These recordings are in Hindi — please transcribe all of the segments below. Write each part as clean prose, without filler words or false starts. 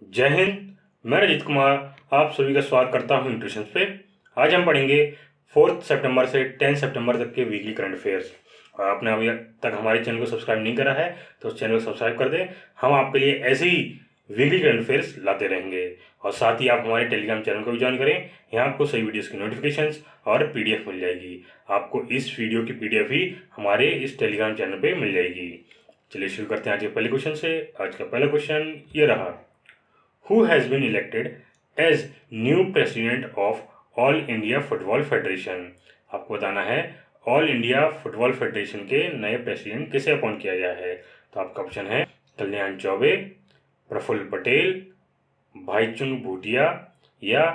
जय हिंद। मैं रजित कुमार आप सभी का स्वागत करता हूं न्यूट्रिशन पे। आज हम पढ़ेंगे 4 सितंबर से 10 सितंबर तक के वीकली करंट अफेयर्स। और आपने अभी तक हमारे चैनल को सब्सक्राइब नहीं करा है तो उस चैनल को सब्सक्राइब कर दें। हम आपके लिए ऐसे ही वीकली करंट अफेयर्स लाते रहेंगे। और साथ ही आप हमारे टेलीग्राम चैनल को भी ज्वाइन करें। यहाँ आपको सही वीडियोस की नोटिफिकेशंस और पीडीएफ मिल जाएगी। आपको इस वीडियो की पीडीएफ ही हमारे इस टेलीग्राम चैनल पर मिल जाएगी। चलिए शुरू करते हैं आज के पहले क्वेश्चन से। आज का पहला क्वेश्चन ये रहा, who has been elected as new president of all India football federation. आपको बताना है ऑल इंडिया फुटबॉल फेडरेशन के नए प्रेसिडेंट किसे अपॉइंट किया गया है। तो आपका ऑप्शन है कल्याण चौबे, प्रफुल्ल पटेल, भाईचुंग भूटिया या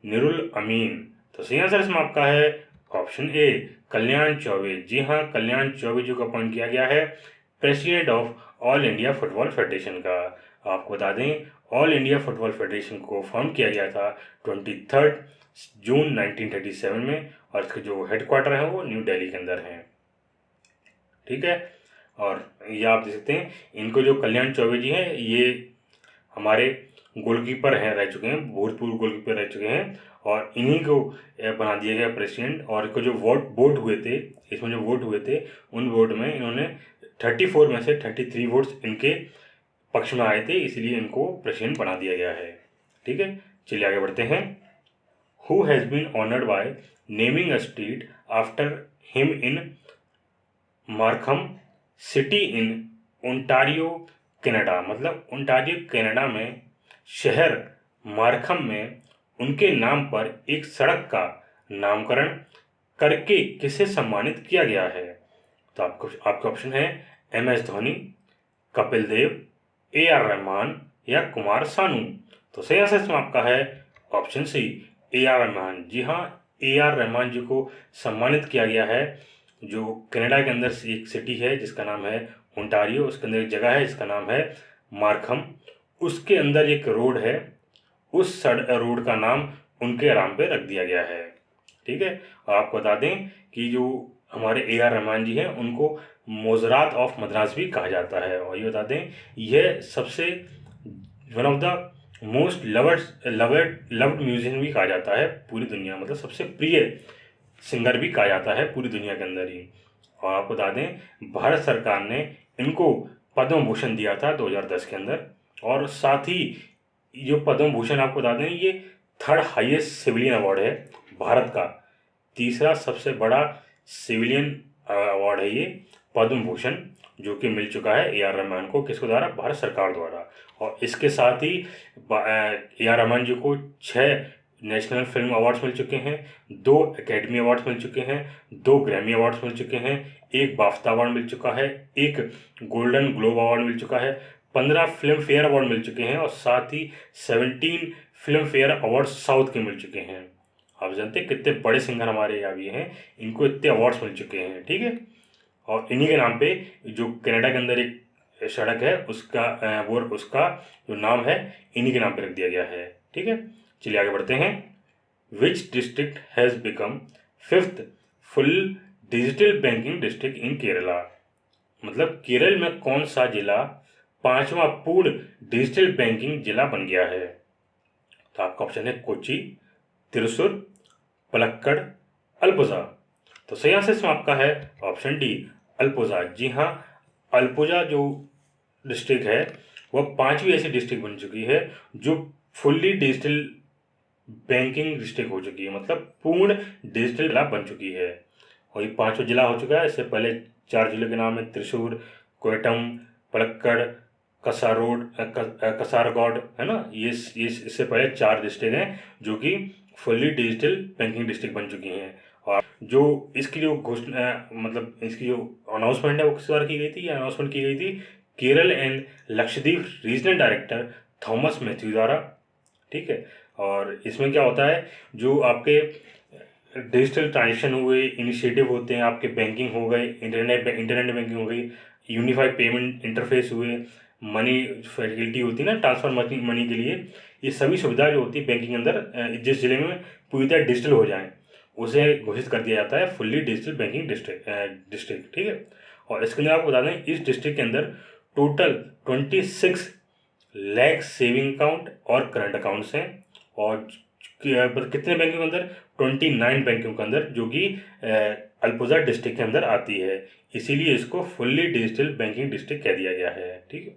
निरुल अमीन। तो सही आंसर इसमें आपका है ऑप्शन ए कल्याण चौबे। जी हाँ, कल्याण चौबे जी को अपॉइंट किया गया है president of all India football federation का। आपको बता दें ऑल इंडिया फुटबॉल फेडरेशन को फॉर्म किया गया था 23 जून 1937 में और इसके जो हेडक्वार्टर है वो न्यू दिल्ली के अंदर है। ठीक है, और ये आप देख सकते हैं इनको जो कल्याण चौबे जी हैं ये हमारे गोलकीपर हैं, रह चुके हैं, भूतपूर्व गोलकीपर रह चुके हैं और इन्हीं को बना दिया गया प्रेसिडेंट। और इनको जो वोट हुए थे, इसमें जो वोट हुए थे उन वोट में इन्होंने 34 में से 33 वोट्स इनके पक्ष में आए थे, इसलिए इनको प्रेसिडेंट बना दिया गया है। ठीक है, चलिए आगे बढ़ते हैं। Who has been honoured by naming a street after him in Markham city in Ontario Canada. मतलब ओंटारियो कनाडा में शहर मार्कहम में उनके नाम पर एक सड़क का नामकरण करके किसे सम्मानित किया गया है। तो आपका ऑप्शन है MS धोनी, कपिल देव, AR रहमान या कुमार सानू। तो सही आंसर इसमें आपका है ऑप्शन सी AR रहमान। जी हाँ, AR रहमान जी को सम्मानित किया गया है। जो कनाडा के अंदर एक सिटी है जिसका नाम है ओंटारियो, उसके अंदर एक जगह है जिसका नाम है मार्कहम, उसके अंदर एक रोड है, उस रोड का नाम उनके नाम पे रख दिया गया है। ठीक है, और आपको बता दें कि जो हमारे AR रहमान जी हैं उनको मोजरात ऑफ मद्रास भी कहा जाता है। और ये बता दें यह सबसे one of the most loved musician भी कहा जाता है पूरी दुनिया, मतलब सबसे प्रिय सिंगर भी कहा जाता है पूरी दुनिया के अंदर ही। और आपको बता दें भारत सरकार ने इनको पद्म भूषण दिया था 2010 के अंदर। और साथ ही जो पद्म भूषण आपको बता दें ये 3rd हाईएस्ट सिविलियन अवार्ड है भारत का, तीसरा सबसे बड़ा सिविलियन अवार्ड है ये पद्म भूषण, जो कि मिल चुका है AR रहमान को। किसके द्वारा? भारत सरकार द्वारा। और इसके साथ ही AR रहमान जी को 6 नेशनल फिल्म अवार्ड्स मिल चुके हैं, 2 एकेडमी अवार्ड्स मिल चुके हैं, 2 ग्रैमी अवार्ड्स मिल चुके हैं, 1 बाफ्ता अवार्ड मिल चुका है, 1 गोल्डन ग्लोब अवार्ड मिल चुका है, 15 फिल्म फेयर अवार्ड मिल चुके हैं और साथ ही 17 फिल्म फेयर अवार्ड साउथ के मिल चुके हैं। आप जानते हैं कितने बड़े सिंगर हमारे यहाँ भी हैं, इनको इतने अवार्ड्स मिल चुके हैं। ठीक है, और इन्हीं के नाम पे जो कनाडा के अंदर एक सड़क है उसका जो नाम है इन्हीं के नाम पे रख दिया गया है। ठीक है, चलिए आगे बढ़ते हैं। Which district has become 5th full digital banking district in Kerala. मतलब केरल में कौन सा जिला 5वां पूर्ण डिजिटल बैंकिंग जिला बन गया है। तो आपका ऑप्शन है कोची, त्रिशूर, पलक्कड़, अल्पुजा। तो सही आंसर इसमें आपका है ऑप्शन डी अल्पुजा। जी हाँ, अल्पुजा जो डिस्ट्रिक्ट है वह 5वीं ऐसी डिस्ट्रिक्ट बन चुकी है जो फुल्ली डिजिटल बैंकिंग डिस्ट्रिक्ट हो चुकी है, मतलब पूर्ण डिजिटल जिला बन चुकी है। और ये 5वां जिला हो चुका है। इससे पहले 4 जिलों के नाम है त्रिशूर, कोयटम, पलक्कड़, कसारगौड, है ना। ये इससे पहले 4 डिस्ट्रिक्ट हैं जो कि फुल्ली डिजिटल बैंकिंग डिस्ट्रिक्ट बन चुकी हैं। और जो इसकी जो घोषणा मतलब इसकी जो अनाउंसमेंट है वो किस द्वारा की गई थी? ये अनाउंसमेंट की गई थी Kerala and Lakshadweep regional director Thomas Matthew द्वारा। ठीक है, और इसमें क्या होता है जो आपके डिजिटल ट्रांजेक्शन हुए, इनिशिएटिव होते हैं, आपके बैंकिंग हो गए, इंटरनेट बैंकिंग हो गई, यूनिफाइड पेमेंट इंटरफेस हुए, मनी फैसिलिटी होती है ना ट्रांसफर मनी के लिए, ये सभी सुविधा जो होती है बैंकिंग के अंदर जिस जिले में पूरी तरह डिजिटल हो जाए उसे घोषित कर दिया जाता है फुल्ली डिजिटल बैंकिंग डिस्ट्रिक्ट। ठीक है, और इसके अंदर आपको बता दें इस डिस्ट्रिक्ट के अंदर टोटल 26 लैक सेविंग अकाउंट और करंट अकाउंट्स हैं, और कितने बैंकों के अंदर, 29 बैंकों के अंदर, जो कि अल्पुजा डिस्ट्रिक्ट के अंदर आती है। इसीलिए इसको फुल्ली डिजिटल बैंकिंग डिस्ट्रिक्ट कह दिया गया है। ठीक है,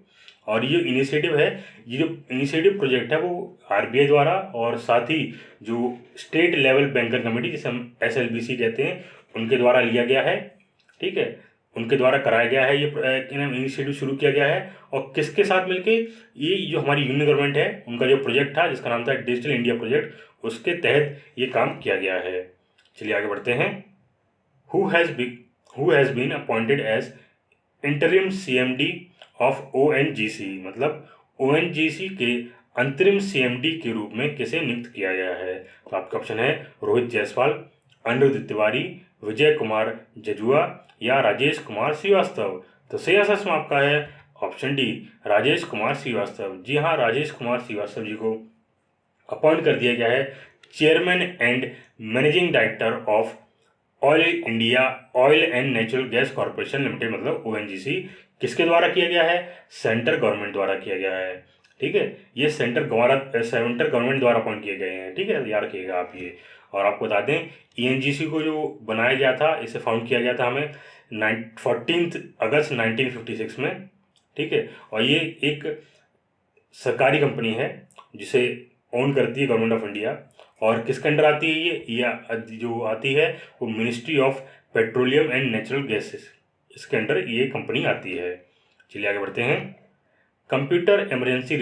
और ये इनिशिएटिव है, ये जो इनिशिएटिव प्रोजेक्ट है वो आरबीआई द्वारा और साथ ही जो स्टेट लेवल बैंकर कमेटी, जिसे हम एसएलबीसी कहते हैं, उनके द्वारा लिया गया है। ठीक है, उनके द्वारा कराया गया है, ये इनिशिएटिव शुरू किया गया है। और किसके साथ मिलके, ये जो हमारी यूनियन गवर्नमेंट है उनका जो प्रोजेक्ट था जिसका नाम था डिजिटल इंडिया प्रोजेक्ट, उसके तहत ये काम किया गया है। चलिए आगे बढ़ते हैं। Who has been appointed as interim CMD of ONGC, मतलब ओएनजीसी के अंतरिम सीएमडी के रूप में किसे नियुक्त किया गया है। तो आपका ऑप्शन है रोहित जायसवाल, अनिरुद्ध तिवारी, विजय कुमार जजुआ या राजेश कुमार श्रीवास्तव। तो सही आंसर इसमें आपका है ऑप्शन डी, राजेश कुमार श्रीवास्तव। जी हाँ, राजेश कुमार श्रीवास्तव जी को अपॉइंट कर दिया गया है chairman and managing director of oil India oil and natural gas corporation limited, मतलब ओएनजीसी। किसके द्वारा किया गया है, सेंट्रल गवर्नमेंट द्वारा किया गया है। ठीक है, ये सेंट्रल गवर्नमेंट द्वारा अपॉइंट किए गए हैं। ठीक है, याद रखिएगा आप ये। और आपको बता दें, ईएनजीसी को जो बनाया गया था, इसे फाउंड किया गया था हमें 14 अगस्त 1956 में। ठीक है, और ये एक सरकारी कंपनी है जिसे ओन करती है गवर्नमेंट ऑफ इंडिया। और किसके अंडर आती है ये जो आती है वो ministry of petroleum and natural gases, इसके अंडर ये कंपनी आती है। चलिए आगे बढ़ते हैं। Computer emergency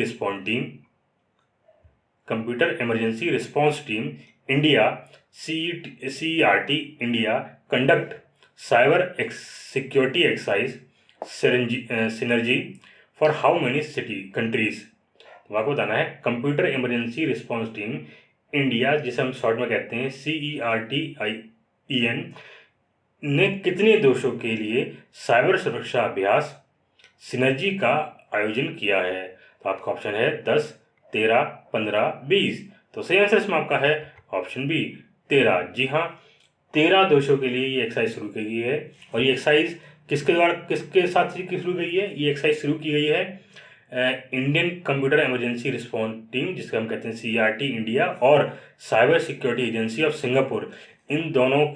response team India CERT India conduct cyber security exercise synergy for how many countries. तो आपको बताना है computer emergency response team India, जिसे हम शॉर्ट में कहते हैं CERTIEN, ने कितने देशों के लिए साइबर सुरक्षा अभ्यास सिनर्जी का आयोजन किया है। तो आपका ऑप्शन है 10, 13, 15, 20। तो सही आंसर इसमें आपका है ऑप्शन बी, 13। जी हाँ, 13 देशों के लिए ये एक्सरसाइज शुरू की गई है। और ये एक्सरसाइज किसके साथ शुरू की गई है, ये एक्सरसाइज शुरू की गई है Indian computer emergency response team, जिसको हम कहते हैं CERT इंडिया, और cyber security agency of Singapore. इन दोनों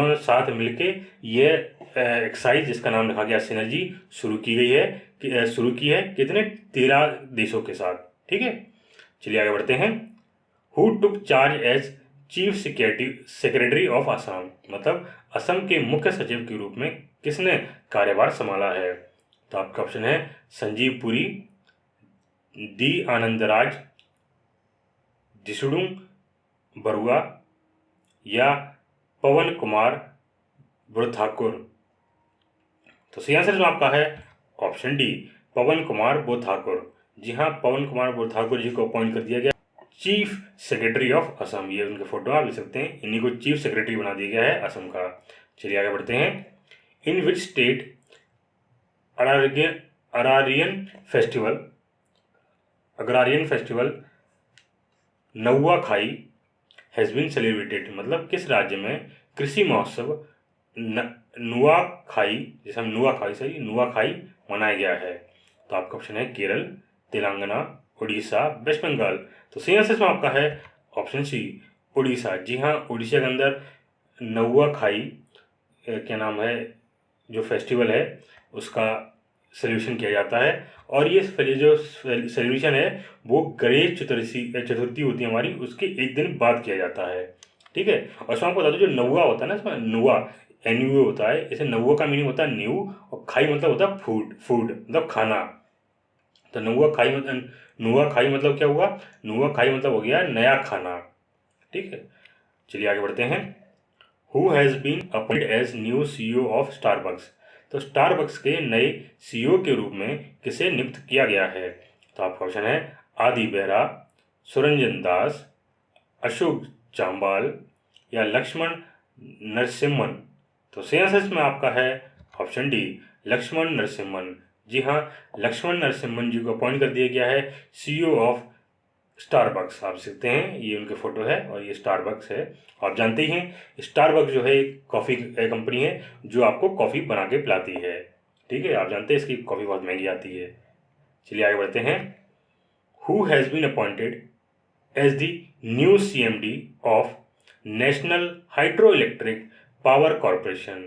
ने साथ मिलके ये एक्सरसाइज, जिसका नाम रखा गया सिनर्जी, शुरू की है कितने, 13 देशों के साथ। ठीक है, चलिए आगे बढ़ते हैं। Who took charge as chief secretary of Assam, मतलब असम के मुख्य सचिव के रूप में किसने कार्यभार संभाला है। तो आपका ऑप्शन है संजीव पुरी, डी आनंदराज, जिसुडुंग बरुआ या पवन कुमार बुरठाकुर। तो सही आंसर जो आपका है ऑप्शन डी, पवन कुमार बुरठाकुर। जी हाँ, पवन कुमार बुरठाकुर जी को अपॉइंट कर दिया गया चीफ सेक्रेटरी ऑफ असम। ये उनके फोटो आप देख सकते हैं, इन्हीं को चीफ सेक्रेटरी बना दिया गया है असम का। चलिए आगे बढ़ते हैं। In which state agrarian festival Nuakhai has been celebrated, मतलब किस राज्य में कृषि महोत्सव नुआखाई, जैसे हम नुआखाई मनाया गया है। तो आपका ऑप्शन है केरल, तेलंगाना, उड़ीसा, वेस्ट बंगाल। तो सही आंसर इसमें आपका है ऑप्शन सी, उड़ीसा। जी हाँ, उड़ीसा के अंदर नुआखाई क्या नाम है, जो फेस्टिवल है उसका सेलिब्रेशन किया जाता है। और ये जो सेलिब्रेशन है वो गणेश चतुर्थी होती है हमारी, उसके एक दिन बाद किया जाता है। ठीक है, और इसमें आपको बता दो, जो नौवा होता है ना, इसमें नुआ NUA होता है, इसे नौवा का मीनिंग होता है न्यू, और खाई मतलब होता है फूड मतलब खाना। तो नुआ खाई मतलब क्या हुआ, नुआ खाई मतलब हो गया नया खाना। ठीक है, चलिए आगे बढ़ते हैं। Who has been appointed as new CEO of Starbucks. तो स्टारबक्स के नए CEO के रूप में किसे नियुक्त किया गया है। तो आपका ऑप्शन है आदि बेहरा, सुरंजन दास, अशोक चांबाल या लक्ष्मण नरसिम्हन। तो सही आंसर इसमें आपका है ऑप्शन डी, लक्ष्मण नरसिम्हन। जी हाँ, लक्ष्मण नरसिम्हन जी को अपॉइंट कर दिया गया है CEO ऑफ स्टारबक्स। आप सकते हैं, ये उनके फोटो है और ये स्टारबक्स है। आप जानते ही हैं स्टारबक्स जो है एक कॉफ़ी कंपनी है जो आपको कॉफ़ी बना के पिलाती है। ठीक है, आप जानते हैं इसकी कॉफ़ी बहुत महंगी आती है। चलिए आगे बढ़ते हैं। Who has been appointed as the new CMD of National Hydro Electric Power Corporation.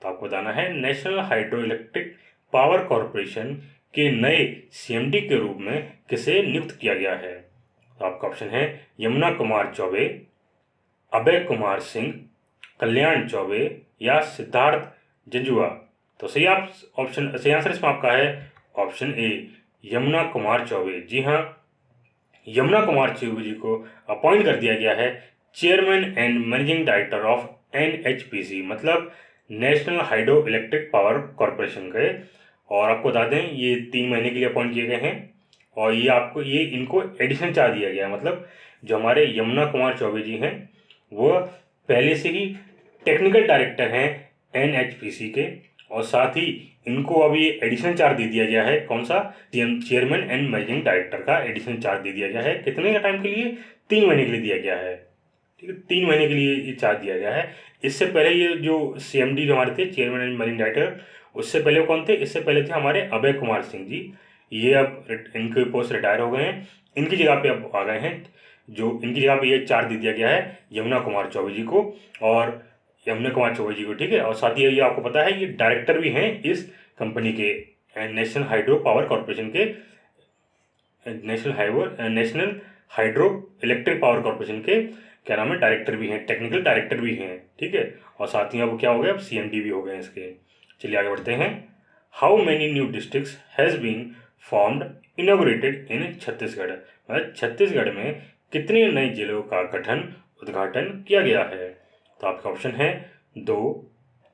तो आपको बताना है National Hydro Electric Power Corporation के नए CMD के रूप में किसे नियुक्त किया गया है। तो आपका ऑप्शन है यमुना कुमार चौबे, अभय कुमार सिंह, कल्याण चौबे या सिद्धार्थ जंजुआ। तो सही आंसर इसमें आपका है ऑप्शन ए, यमुना कुमार चौबे। जी हाँ, यमुना कुमार चौबे जी को अपॉइंट कर दिया गया है chairman and managing director of NHPC, मतलब national Hydro Electric Power Corporation के। और आपको बता दें ये 3 महीने के लिए अपॉइंट किए गए हैं और ये इनको एडिशनल चार्ज दिया गया है। मतलब जो हमारे यमुना कुमार चौबे जी हैं वो पहले से ही टेक्निकल डायरेक्टर हैं NHPC के, और साथ ही इनको अभी एडिशनल चार्ज दे दिया गया है। कौन सा? चेयरमैन एंड मैनेजिंग डायरेक्टर का एडिशनल चार्ज दे दिया गया है। कितने का टाइम के लिए? 3 महीने के लिए दिया गया है। ठीक है, 3 महीने के लिए ये चार्ज दिया गया है। इससे पहले ये जो CMD जो हमारे थे, चेयरमैन एंड मैनेजिंग डायरेक्टर, उससे पहले कौन थे? इससे पहले थे हमारे अभय कुमार सिंह जी। ये अब इनके पोस्ट रिटायर हो गए हैं, इनकी जगह पे अब आ गए हैं। जो इनकी जगह पे ये चार्ज दे दिया गया है यमुना कुमार चौबे जी को और यमुना कुमार चौबे जी को। ठीक है, और साथ ही ये आपको पता है ये डायरेक्टर भी हैं इस कंपनी के, नेशनल हाइड्रो पावर कॉरपोरेशन के, national Hydro Electric Power Corporation के क्या नाम है, डायरेक्टर भी हैं, टेक्निकल डायरेक्टर भी हैं। ठीक है, और साथ ही अब क्या हो गया, अब CMD भी हो गए इसके। चलिए आगे बढ़ते हैं। How many new districts has been formed inaugurated in Chhattisgarh. मतलब छत्तीसगढ़ में कितने नए जिलों का उद्घाटन किया गया है। तो आपका ऑप्शन है 2,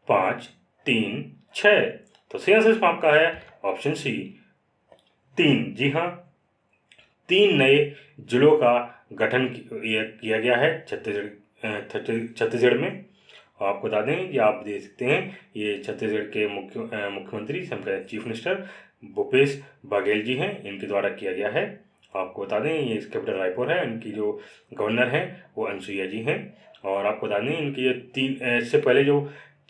5, 3, 6। तो सही आंसर इसमें आपका है ऑप्शन सी, 3। जी हाँ, 3 नए जिलों का गठन किया गया है छत्तीसगढ़ में। और आपको बता दें कि आप देख सकते हैं ये छत्तीसगढ़ के मुख्यमंत्री चीफ मिनिस्टर भूपेश बघेल जी हैं, इनके द्वारा किया गया है। आपको बता दें ये कैपिटल रायपुर है, इनकी जो गवर्नर हैं वो अनुसुईया जी हैं। और आपको बता दें इनकी जो इससे पहले जो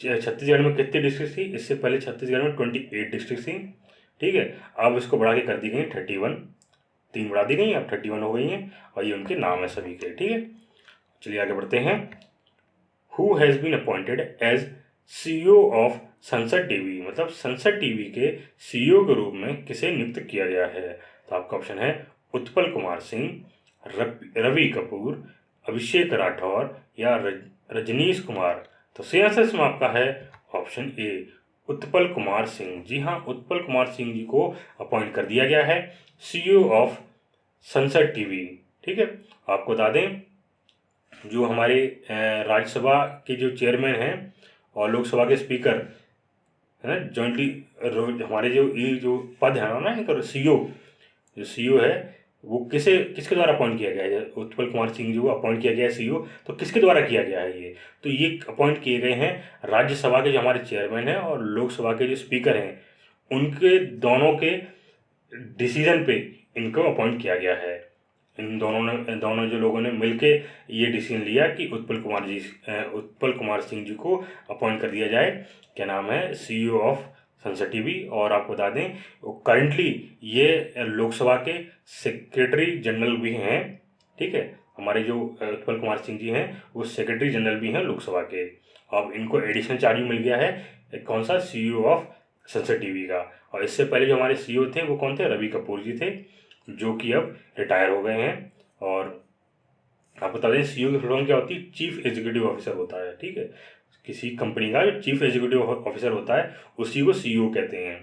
छत्तीसगढ़ में कितनी डिस्ट्रिक्ट थी, इससे पहले छत्तीसगढ़ में 28 डिस्ट्रिक्ट थी। ठीक है, अब इसको बढ़ा के कर दी गई 31, 3 बढ़ा दी गई, अब 31 हो गई हैं और ये उनके नाम है सभी के। ठीक है, चलिए आगे बढ़ते हैं। Who has been appointed as CEO of Sansad TV. मतलब सनसद टीवी के CEO के रूप में किसे नियुक्त किया गया है। तो आपका ऑप्शन है उत्पल कुमार सिंह, रवि कपूर, अभिषेक राठौर या रजनीश कुमार। तो सही आंसर इसमें आपका है ऑप्शन ए, उत्पल कुमार सिंह। जी हाँ, उत्पल कुमार सिंह जी को अपॉइंट कर दिया गया है CEO ऑफ सनसद टीवी। ठीक है, आपको बता दें जो हमारे राज्यसभा के जो चेयरमैन हैं और लोकसभा के स्पीकर है ना, जॉइंटली हमारे जो पद है ना इनका, जो CEO है वो किसके द्वारा अपॉइंट किया गया है। उत्पल कुमार सिंह जी को अपॉइंट किया गया है CEO, तो किसके द्वारा किया गया है ये? तो ये अपॉइंट किए गए हैं राज्यसभा के जो हमारे चेयरमैन हैं और लोकसभा के जो स्पीकर हैं, उनके दोनों के डिसीजन पे इनको अपॉइंट किया गया है। इन दोनों जो लोगों ने मिलके ये डिसीजन लिया कि उत्पल कुमार सिंह जी को अपॉइंट कर दिया जाए, क्या नाम है, CEO ऑफ सनसद टीवी। और आपको बता दें करंटली ये लोकसभा के सेक्रेटरी जनरल भी हैं। ठीक है, हमारे जो उत्पल कुमार सिंह जी हैं वो सेक्रेटरी जनरल भी हैं लोकसभा के। अब इनको एडिशनल चार्ज मिल गया है कौन सा, CEO ऑफ सनसद टीवी का। और इससे पहले जो हमारे CEO थे वो कौन थे, रवि कपूर जी थे, जो कि अब रिटायर हो गए हैं। और आपको बता दें CEO की फुल फॉर्म क्या होती है, चीफ एग्जीक्यूटिव ऑफिसर होता है। ठीक है, किसी कंपनी का जो चीफ एग्जीक्यूटिव ऑफिसर होता है उसी को CEO कहते हैं।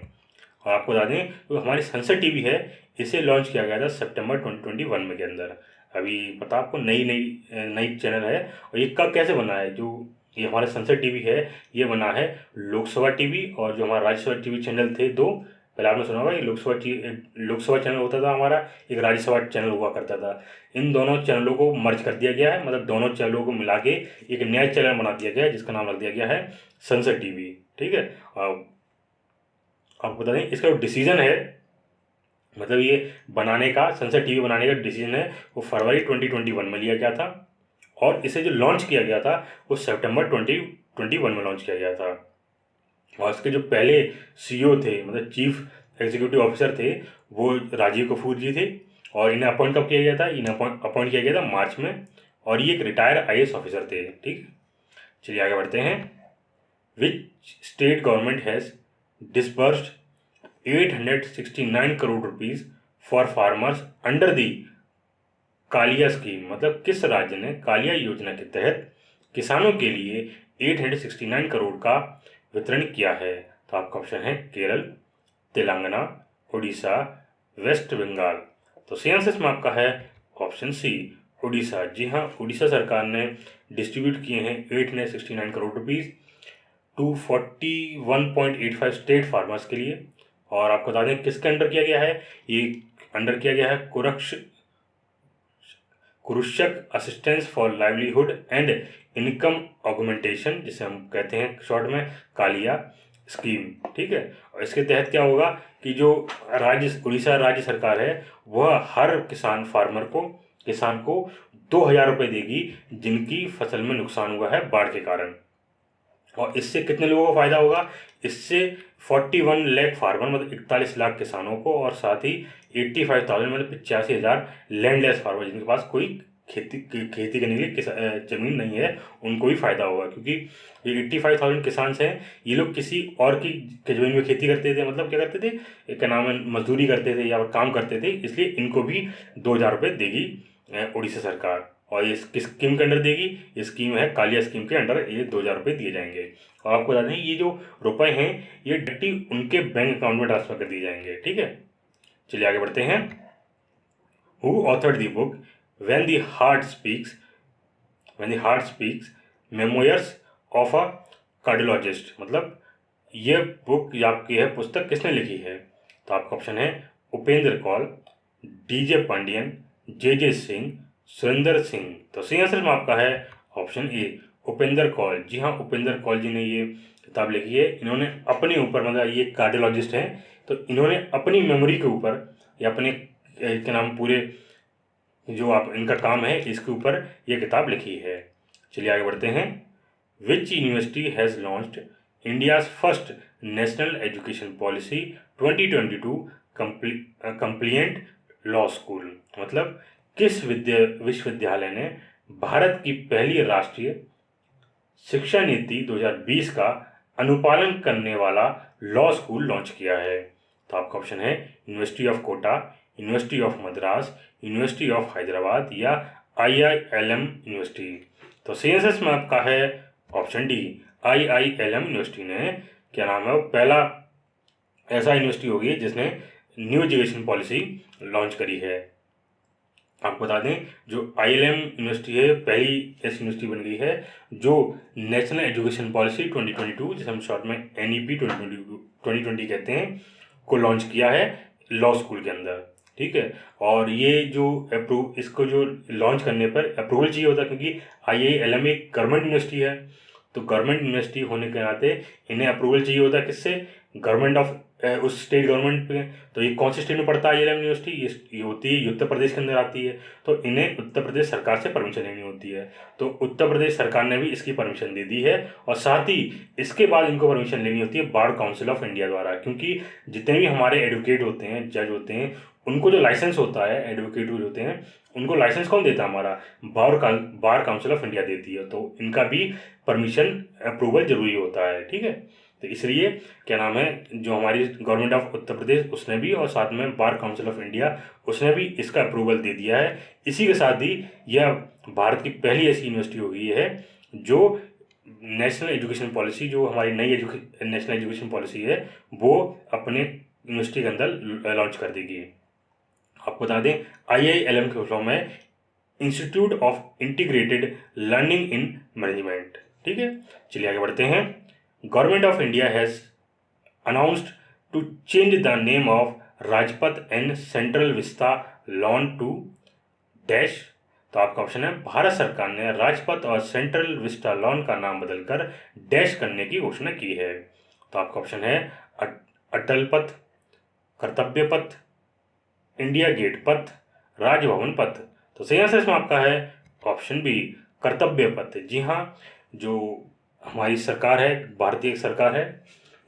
और आपको बता दें जो हमारी सनसद टीवी है इसे लॉन्च किया गया था सितंबर 2021 में के अंदर। अभी पता आपको नई चैनल है। और ये कब कैसे बना है, जो ये हमारा सनसद टीवी है ये बना है लोकसभा टीवी और जो हमारा राज्यसभा टीवी चैनल थे 2। पहले आपने सुना होगा ये लोकसभा चैनल होता था हमारा, एक राज्यसभा चैनल हुआ करता था। इन दोनों चैनलों को मर्ज कर दिया गया है, मतलब दोनों चैनलों को मिला के एक नया चैनल बना दिया गया है जिसका नाम रख दिया गया है सनसद टीवी। ठीक है, आपको बता दें इसका जो डिसीजन है, मतलब ये बनाने का, सनसद टीवी बनाने का डिसीजन है वो फरवरी 2021 में लिया गया था। और इसे जो लॉन्च किया गया था वो सितंबर 2021 में लॉन्च किया गया था। और इसके जो पहले सीईओ थे, मतलब चीफ एग्जीक्यूटिव ऑफिसर थे, वो राजीव कपूर जी थे। और इन्हें अपॉइंट कब किया गया था? इन्हें अपॉइंट किया गया था मार्च में, और ये एक रिटायर आईएएस ऑफिसर थे। ठीक, चलिए आगे बढ़ते हैं। Which state government has disbursed 869 crore rupees for farmers under the KALIA scheme? मतलब किस राज्य ने कालिया योजना के तहत किसानों के लिए 869 करोड़ का वितरण किया है? तो आपका ऑप्शन है केरल, तेलंगाना, उड़ीसा, वेस्ट बंगाल। तो सही आंसर इसमें आपका है ऑप्शन सी, उड़ीसा। जी हाँ, उड़ीसा सरकार ने डिस्ट्रीब्यूट किए हैं 869 करोड़ रुपीज़ 241.85 स्टेट फार्मर्स के लिए। और आपको बता दें किसके अंडर किया गया है? ये अंडर किया गया है कृषक assistance for livelihood and income augmentation, जिसे हम कहते हैं शॉर्ट में कालिया स्कीम। ठीक है, और इसके तहत क्या होगा कि जो उड़ीसा राज्य सरकार है वह हर किसान को 2,000 रुपये देगी जिनकी फसल में नुकसान हुआ है बाढ़ के कारण। और इससे कितने लोगों को फायदा होगा? इससे 41 लाख फार्मर, मतलब 41 लाख किसानों को, और साथ ही 85,000 मतलब 85,000 लैंडलेस फार्मर, जिनके पास कोई खेती करने के लिए जमीन नहीं है, उनको भी फायदा होगा। क्योंकि ये 85,000 किसान हैं, ये लोग किसी और की जमीन में खेती करते थे, मतलब क्या करते थे, क्या नाम है, मजदूरी करते थे या काम करते थे, इसलिए इनको भी 2,000 रुपये देगी उड़ीसा सरकार। और ये किस स्कीम के अंडर देगी? ये स्कीम है कालिया स्कीम के अंडर, ये 2,000 रुपये दिए जाएंगे। और आपको बता दें ये जो रुपए हैं ये डायरेक्टली उनके बैंक अकाउंट में ट्रांसफर कर दिए जाएंगे। ठीक है, चलिए आगे बढ़ते हैं। Who authored the book when the heart speaks memoirs of a cardiologist? मतलब ये बुक आपकी है, पुस्तक किसने लिखी है? तो आपका ऑप्शन है उपेंद्र कौल, डीजे पांडियन, जे सिंह, सुरेंद्र सिंह। तो सही आंसर में आपका है ऑप्शन ए, उपेंद्र कौल। जी हाँ, उपेंद्र कौल जी ने ये किताब लिखी है। इन्होंने अपने ऊपर, मतलब ये कार्डियोलॉजिस्ट हैं, तो इन्होंने अपनी मेमोरी के ऊपर या अपने क्या नाम पूरे जो आप इनका काम है इसके ऊपर ये किताब लिखी है। चलिए आगे बढ़ते हैं। Which university has launched India's first national education policy 2022 compliant law school? मतलब किस विश्वविद्यालय ने भारत की पहली राष्ट्रीय शिक्षा नीति 2020 का अनुपालन करने वाला लॉ स्कूल लॉन्च किया है? तो आपका ऑप्शन है university of Kota, university of Madras, university of Hyderabad या IILM यूनिवर्सिटी। तो सही आंसर में आपका है ऑप्शन डी, IILM यूनिवर्सिटी ने क्या नाम है वो पहला ऐसा यूनिवर्सिटी होगी जिसने न्यू एजुकेशन पॉलिसी लॉन्च करी है। आपको बता दें जो IILM यूनिवर्सिटी है पहली ऐसी यूनिवर्सिटी बन गई है जो नेशनल एजुकेशन पॉलिसी 2022, जिसे हम शॉर्ट में NEP 2020 कहते हैं, को लॉन्च किया है लॉ स्कूल के अंदर। ठीक है, और ये जो इसको जो लॉन्च करने पर अप्रूवल चाहिए होता है, क्योंकि IILM एक गवर्नमेंट यूनिवर्सिटी है, तो गवर्नमेंट यूनिवर्सिटी होने के नाते इन्हें अप्रूवल चाहिए होता है किससे? गवर्नमेंट ऑफ उस स्टेट गवर्नमेंट पे। तो ये कौन से स्टेट में पड़ता है IILM यूनिवर्सिटी? ये होती है उत्तर प्रदेश के अंदर आती है, तो इन्हें उत्तर प्रदेश सरकार से परमिशन लेनी होती है। तो उत्तर प्रदेश सरकार ने भी इसकी परमिशन दे दी है, और साथ ही इसके बाद इनको परमिशन लेनी होती है बार काउंसिल ऑफ इंडिया द्वारा। क्योंकि जितने भी हमारे एडवोकेट होते हैं, जज होते हैं, उनको जो लाइसेंस होता है, एडवोकेट होते हैं, उनको लाइसेंस कौन देता है? हमारा बार काउंसिल ऑफ इंडिया देती है। तो इनका भी परमिशन अप्रूवल जरूरी होता है। ठीक है, तो इसलिए क्या नाम है जो हमारी गवर्नमेंट ऑफ उत्तर प्रदेश उसने भी, और साथ में बार काउंसिल ऑफ इंडिया उसने भी इसका अप्रूवल दे दिया है। इसी के साथ ही यह भारत की पहली ऐसी यूनिवर्सिटी हो गई है जो नेशनल एजुकेशन पॉलिसी, जो हमारी नई नेशनल एजुकेशन पॉलिसी है, वो अपने यूनिवर्सिटी के अंदर लॉन्च कर देगी। आपको बता दें IILM के फॉर्म है institute of integrated learning in management. ठीक है, चलिए आगे बढ़ते हैं। Government of India has announced to change the name of Rajpath and central vista lawn to dash. तो आपका ऑप्शन है भारत सरकार ने राजपथ और सेंट्रल विस्टा लॉन का नाम बदलकर डैश करने की घोषणा की है। तो आपका ऑप्शन है अटल पथ, कर्तव्य पथ, इंडिया गेट पथ, राजभवन पथ। तो सही आंसर इसमें आपका है ऑप्शन बी, कर्तव्य पथ। जी हाँ, जो हमारी सरकार है, भारतीय सरकार है,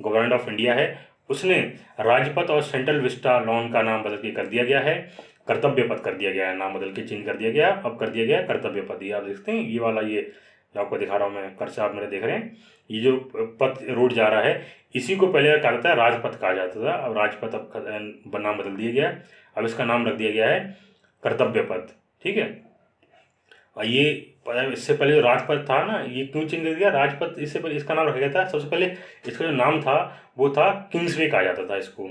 गवर्नमेंट ऑफ इंडिया है, उसने राजपथ और सेंट्रल विस्टा लॉन का नाम बदल के कर दिया गया है कर्तव्य पथ कर दिया गया है, नाम बदल के चेंज कर दिया गया, अब कर दिया गया है कर्तव्य पथ। ये आप देखते हैं, ये वाला ये जो आपको दिखा रहा हूँ मैं, कर से आप मेरे देख रहे हैं, ये जो पथ रोड जा रहा है इसी को पहले कहा जाता है राजपथ कहा जाता था, अब राजपथ अब नाम बदल दिया गया है, अब इसका नाम रख दिया गया है कर्तव्य पथ। ठीक है, और ये इससे पहले जो राजपथ था ना, ये क्यों चेंज कर दिया राजपथ, इससे पहले इसका नाम रखा गया था, सबसे पहले इसका जो नाम था वो था किंग्सवे कहा जाता था इसको।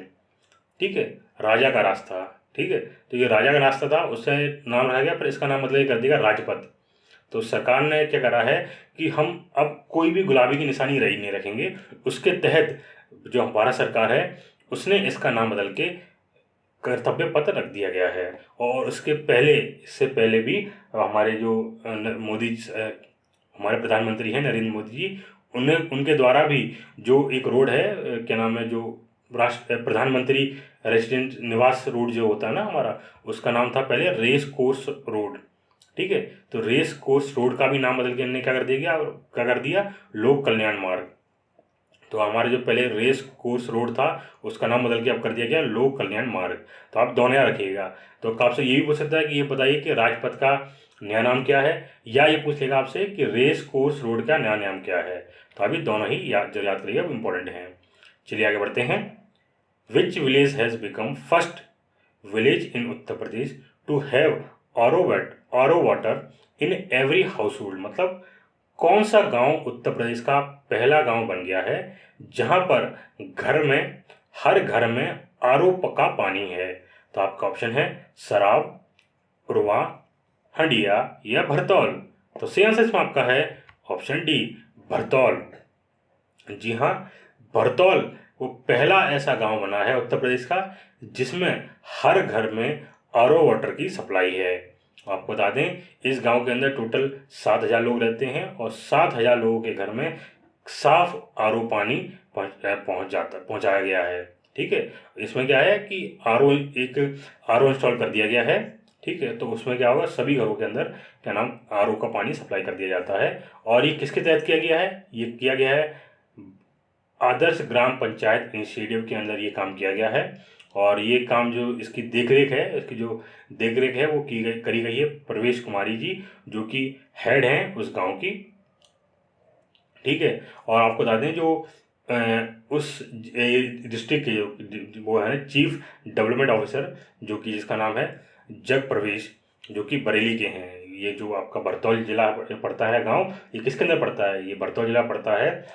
ठीक है, राजा का रास्ता। ठीक है, तो ये राजा का रास्ता था, उससे नाम रखा गया, पर इसका नाम मतलब ये कर दिया राजपथ। तो सरकार ने क्या करा है कि हम अब कोई भी गुलाबी की निशानी रही नहीं रखेंगे, उसके तहत जो भारत सरकार है उसने इसका नाम बदल के कर्तव्य पथ रख दिया गया है। और उसके पहले, इससे पहले भी हमारे जो मोदी हमारे प्रधानमंत्री हैं नरेंद्र मोदी जी, उन्हें उनके द्वारा भी जो एक रोड है क्या नाम है, जो प्रधानमंत्री रेसिडेंट निवास रोड जो होता है ना हमारा, उसका नाम था पहले रेस कोर्स रोड। ठीक है, तो रेस कोर्स रोड का भी नाम बदल के इन्होंने क्या कर दिया लोक कल्याण मार्ग। तो हमारे जो पहले रेस कोर्स रोड था उसका नाम बदल के अब कर दिया गया लोक कल्याण मार्ग। तो आप दोनों याद रखिएगा। तो आपसे ये भी पूछ सकता है कि ये बताइए कि राजपथ का नया नाम क्या है, या ये पूछ लेगा आपसे कि रेस कोर्स रोड का नया नाम क्या है। तो अभी दोनों ही याद करिएगा, इंपॉर्टेंट हैं। चलिए आगे बढ़ते हैं। Which village has become first village in Uttar Pradesh to have RO water in every household, मतलब कौन सा गांव उत्तर प्रदेश का पहला गांव बन गया है जहां पर हर घर में आरओ का पानी है। तो आपका ऑप्शन है सराव, उरवा, हंडिया या भरतौल। तो सही आंसर इसमें आपका है ऑप्शन डी भरतौल। जी हाँ, भरतौल वो पहला ऐसा गांव बना है उत्तर प्रदेश का जिसमें हर घर में आरओ वाटर की सप्लाई है। आपको बता दें इस गांव के अंदर टोटल 7,000 लोग रहते हैं और 7,000 लोगों के घर में साफ आरओ पानी पहुंचाया गया है। ठीक है, इसमें क्या है कि आरओ इंस्टॉल कर दिया गया है। ठीक है, तो उसमें क्या होगा सभी घरों के अंदर क्या नाम आरओ का पानी सप्लाई कर दिया जाता है। और ये किसके तहत किया गया है, ये किया गया है आदर्श ग्राम पंचायत इनिशिएटिव के अंदर ये काम किया गया है। और ये काम जो इसकी देखरेख है वो करी गई है प्रवेश कुमारी जी, जो कि हेड हैं उस गांव की। ठीक है, और आपको बता दें जो उस डिस्ट्रिक्ट के वो है चीफ डेवलपमेंट ऑफिसर, जो कि जिसका नाम है जग प्रवेश, जो कि बरेली के हैं। ये जो आपका बरतौल जिला पड़ता है गांव, ये किसके अंदर पड़ता है, ये बरतौल जिला पड़ता है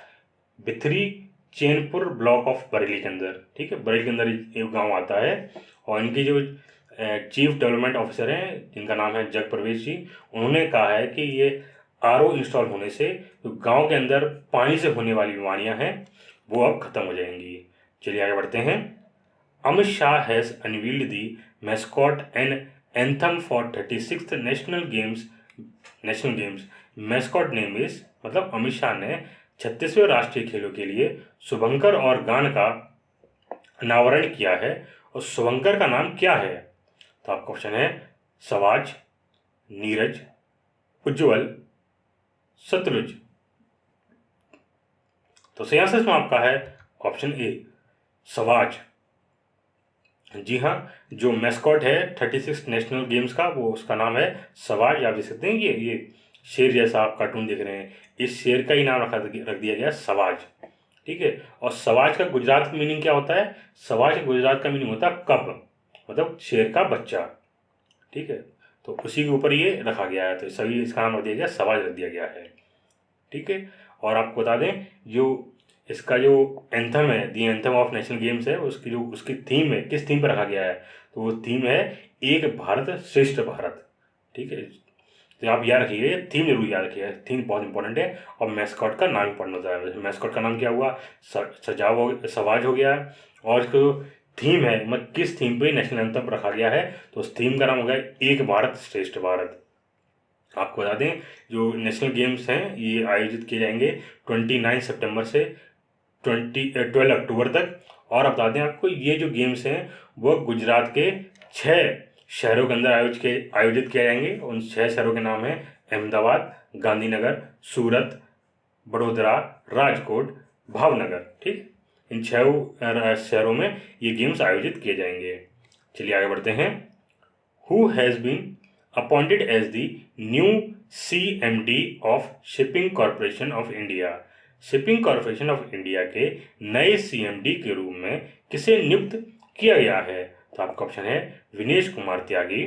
बिथरी चैनपुर ब्लॉक ऑफ बरेली के अंदर। ठीक है, बरेली के अंदर ये गांव आता है। और इनकी जो चीफ डेवलपमेंट ऑफिसर हैं जिनका नाम है जग प्रवेश जी, उन्होंने कहा है कि ये आरओ इंस्टॉल होने से जो गांव के अंदर पानी से होने वाली बीमारियां हैं वो अब खत्म हो जाएंगी। चलिए आगे बढ़ते हैं। Amit Shah has unveiled the mascot and anthem for 36th national games. Mascot name is, मतलब अमित शाह ने 36वें राष्ट्रीय खेलों के लिए शुभंकर और गान का अनावरण किया है। और शुभंकर का नाम क्या है। तो आपका ऑप्शन है सवाज, नीरज, उज्ज्वल, सतलुज। तो सही आंसर इसमें आपका है ऑप्शन ए सवाज। जी हाँ, जो मैस्कॉट है 36 नेशनल गेम्स का वो उसका नाम है सवाज। आप देख सकते हैं ये शेर जैसा आप कार्टून देख रहे हैं, इस शेर का ही नाम रख दिया गया सवाज। ठीक है, और सवाज का गुजरात का मीनिंग क्या होता है, सवाज का गुजरात का मीनिंग होता है कब, मतलब शेर का बच्चा। ठीक है, तो उसी के ऊपर ये रखा गया है, तो सभी इसका नाम रख दिया गया सवाज रख दिया गया है। ठीक है, और आपको बता दें जो इसका जो एंथम है दी एंथम ऑफ नेशनल गेम्स है, उसकी थीम है, किस थीम पर रखा गया है, तो वो थीम है एक भारत श्रेष्ठ भारत। ठीक है, तो आप याद रखिए, थीम जरूर याद रखिए, थीम बहुत इंपॉर्टेंट है। और मैस्कॉट का नाम इंपॉर्टेंट होता है। मैस्कॉट का नाम क्या हुआ, सवाज हो गया। और इसको थीम है, मतलब किस थीम पे नेशनल एंथम रखा गया है, तो उस थीम का नाम हो गया एक भारत श्रेष्ठ भारत। आपको बता दें जो नेशनल गेम्स हैं ये आयोजित किए जाएंगे 29 सितंबर से 12 अक्टूबर तक। और आप बता दें आपको ये जो गेम्स हैं वो गुजरात के 6 शहरों के अंदर आयोजित किए जाएंगे। उन 6 शहरों के नाम हैं अहमदाबाद, गांधीनगर, सूरत, बड़ोदरा, राजकोट, भावनगर। ठीक, इन 6 शहरों में ये गेम्स आयोजित किए जाएंगे। चलिए आगे बढ़ते हैं। Who has been appointed as the new CMD of Shipping Corporation of India. Shipping Corporation of India के नए CMD के रूप में किसे नियुक्त किया गया है? तो आपका ऑप्शन है विनेश कुमार त्यागी,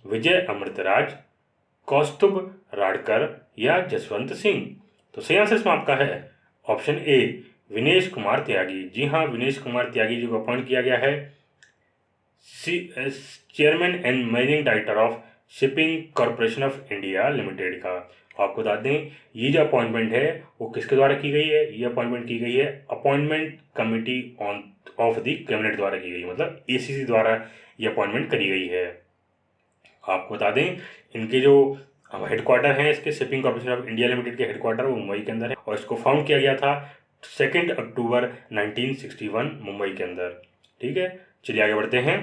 विजय अमृतराज, कौस्तुभ राडकर या जसवंत सिंह। तो सही आंसर इसमें आपका है ऑप्शन ए विनेश कुमार त्यागी। जी हाँ, विनेश कुमार त्यागी जी को अपॉइंट किया गया है chairman and managing director of Shipping Corporation of India limited का। आपको बता दें ये जो अपॉइंटमेंट है वो किसके द्वारा की गई है? ये अपॉइंटमेंट की गई है appointment committee of the cabinet द्वारा की गई, मतलब ACC द्वारा ये अपॉइंटमेंट करी गई है। आपको बता दें इनके जो हेडक्वार्टर हैं, इसके shipping corporation of India limited के हेडक्वार्टर वो मुंबई के अंदर है और इसको फाउंड किया गया था 2 अक्टूबर 1961 मुंबई के अंदर। ठीक है, चलिए आगे बढ़ते हैं।